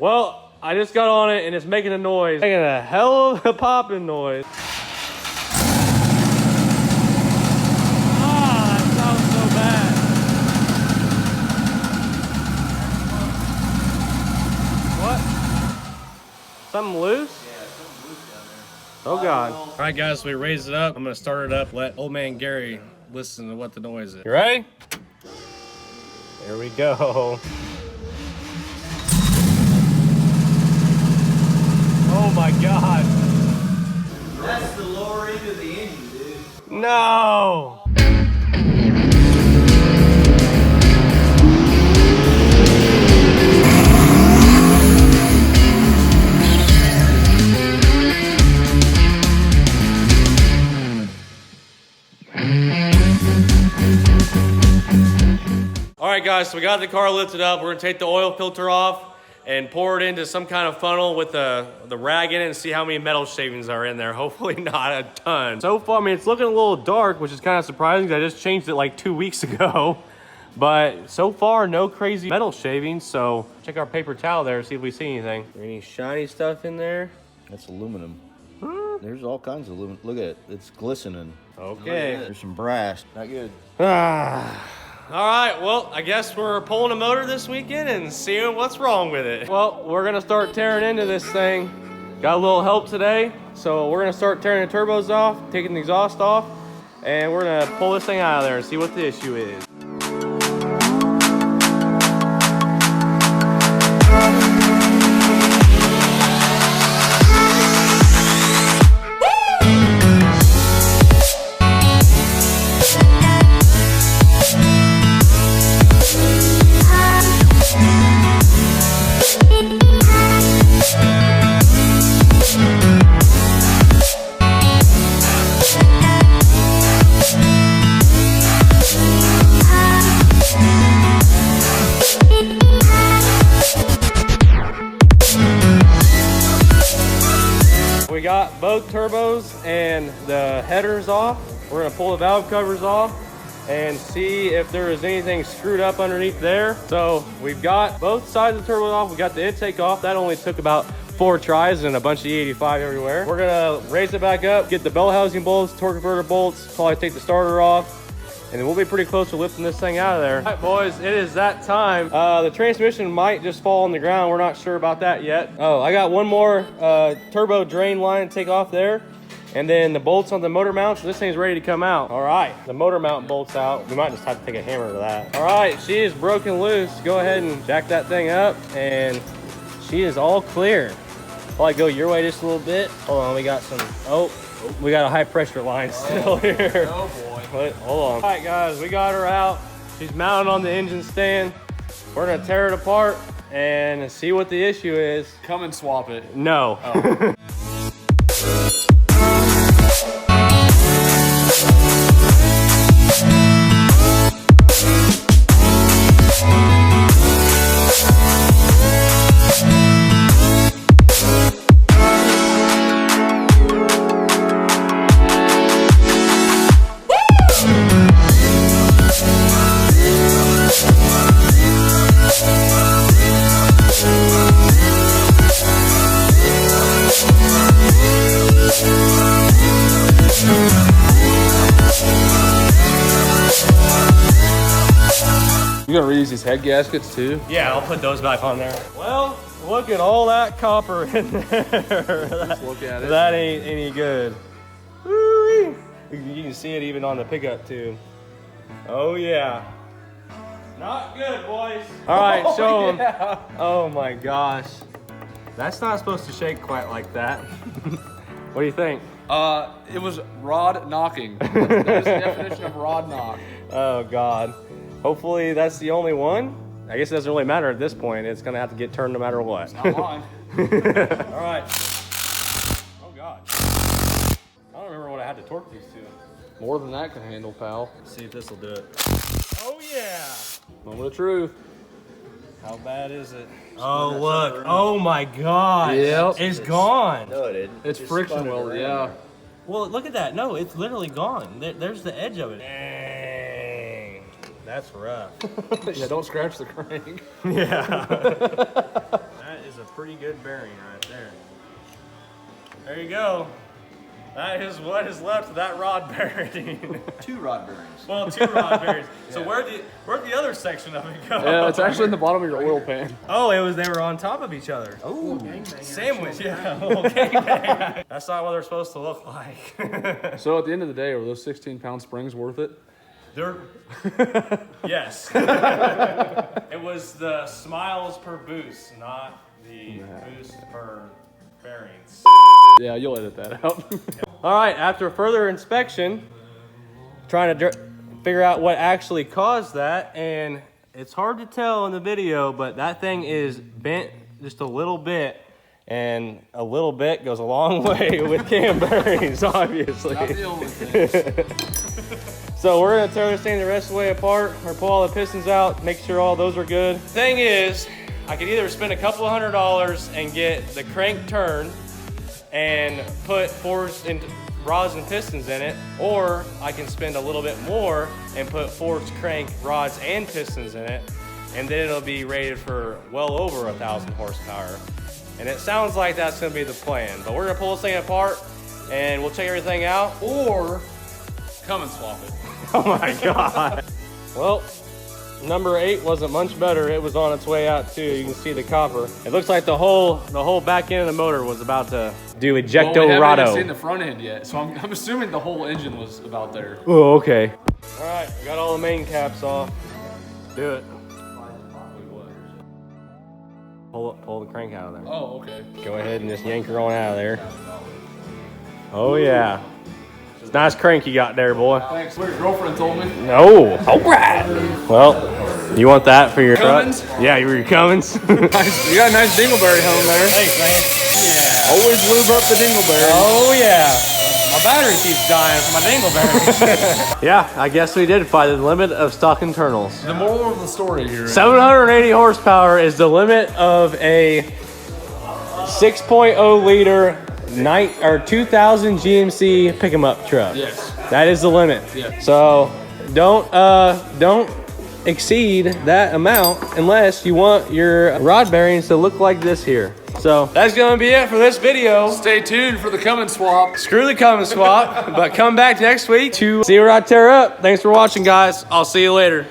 Well, I just got on it and it's making a noise. Making a hell of a popping noise. Ah, that sounds so bad. What? Something loose? Yeah, something loose down there. Oh God. All right, guys, so we raised it up. I'm gonna start it up, let old man Gary listen to what the noise is. You ready? There we go. Oh my God. That's the lower end of the engine, dude. No. All right, guys, so we got the car lifted up. We're gonna take the oil filter off and pour it into some kind of funnel with the rag in it and see how many metal shavings are in there. Hopefully not a ton. So far, I mean, it's looking a little dark, which is kind of surprising because I just changed it like 2 weeks ago. But so far, no crazy metal shavings. So check our paper towel there, see if we see anything. Any shiny stuff in there? That's aluminum. There's all kinds of aluminum. Look at it. It's glistening. Okay. There's some brass. Not good. All right, well, I guess we're pulling a motor this weekend and seeing what's wrong with it. Well, we're gonna start tearing into this thing. Got a little help today, so we're gonna start tearing the turbos off, taking the exhaust off, and we're gonna pull this thing out of there and see what the issue is. We got both turbos and the headers off. We're gonna pull the valve covers off and see if there is anything screwed up underneath there. So we've got both sides of the turbo off. We got the intake off. That only took about 4 tries and a bunch of E85 everywhere. We're gonna raise it back up, get the bell housing bolts, torque converter bolts, probably take the starter off, and then we'll be pretty close to lifting this thing out of there. All right, boys, it is that time. The transmission might just fall on the ground. We're not sure about that yet. Oh, I got one more turbo drain line to take off there, and then the bolts on the motor mount, so this thing's ready to come out. All right, the motor mount bolts out. We might just have to take a hammer to that. All right, she is broken loose. Go ahead and jack that thing up, and she is all clear. Probably go your way just a little bit. Hold on, we got some, we got a high pressure line still here. Oh boy. Wait, hold on. All right, guys, we got her out. She's mounted on the engine stand. We're gonna tear it apart and see what the issue is. Come and swap it. No. Oh. You gonna reuse these head gaskets too? Yeah, I'll put those back on there. Well, look at all that copper in there. Just look at it. That ain't any good. Woo-wee. You can see it even on the pickup too. Oh yeah. Not good, boys. All right, show them. Yeah. Oh my gosh. That's not supposed to shake quite like that. What do you think? It was rod knocking. That is the definition of rod knock. Oh God. Hopefully that's the only one. I guess it doesn't really matter at this point. It's gonna have to get turned no matter what. Not mine. All right. Oh God. I don't remember what I had to torque these to. More than that can handle, pal. Let's see if this will do it. Oh yeah. Moment of truth. How bad is it? Oh look. Oh my God. Yep. It's gone. No, it didn't. It's Just friction spun it welded, around. yeah. Well, look at that. No, it's literally gone. There's the edge of it. Dang. That's rough. Yeah, don't scratch the crank. Yeah. That is a pretty good bearing right there. There you go. That is what is left of that rod bearing. 2 rod bearings. Well, 2 rod bearings. So where'd the other section of it go? Yeah, it's actually in the bottom of your oil pan. Oh, they were on top of each other. Oh, Sandwich, yeah. Little gangbang. That's not what they're supposed to look like. So at the end of the day, are those 16-pound springs worth it? They're yes. It was the smiles per boost, not the boost per bearings. Yeah, you'll edit that out. All right, after further inspection, trying to figure out what actually caused that, and it's hard to tell in the video, but that thing is bent just a little bit, and a little bit goes a long way with cam bearings, obviously. Not the only thing. So we're gonna throw this thing the rest of the way apart, or pull all the pistons out, make sure all those are good. Thing is, I could either spend a couple of $100 and get the crank turned and put forged and rods and pistons in it, or I can spend a little bit more and put forged crank rods and pistons in it, and then it'll be rated for well over 1,000 horsepower. And it sounds like that's gonna be the plan, but we're gonna pull this thing apart and we'll check everything out. Or come and swap it. Oh my God. Well, number 8 wasn't much better. It was on its way out too. You can see the copper. It looks like the whole back end of the motor was about to do Well, ejecto we haven't rado. even seen the front end yet, so I'm assuming the whole engine was about there. Oh, okay. All right, got all the main caps off. Do it. Pull the crank out of there. Oh, okay. Go ahead and just yank her on out of there. Oh yeah. It's a nice crank you got there, boy. Thanks. What your girlfriend told me. No. All right. Well, you want that for your Cummins? truck? Yeah, your Cummins. You got a nice dingleberry home there. Thanks, man. Yeah. Always lube up the dingleberry. Oh yeah. My battery keeps dying for my dingleberry. Yeah, I guess we did find the limit of stock internals. The moral of the story here. 780 horsepower is the limit of a 6.0 liter 2000 GMC pick 'em up truck. Yes. That is the limit. Yeah. So don't exceed that amount unless you want your rod bearings to look like this here. So that's gonna be it for this video. Stay tuned for the come and swap. Screw the come and swap, but come back next week to see where I tear up. Thanks for watching, guys. I'll see you later.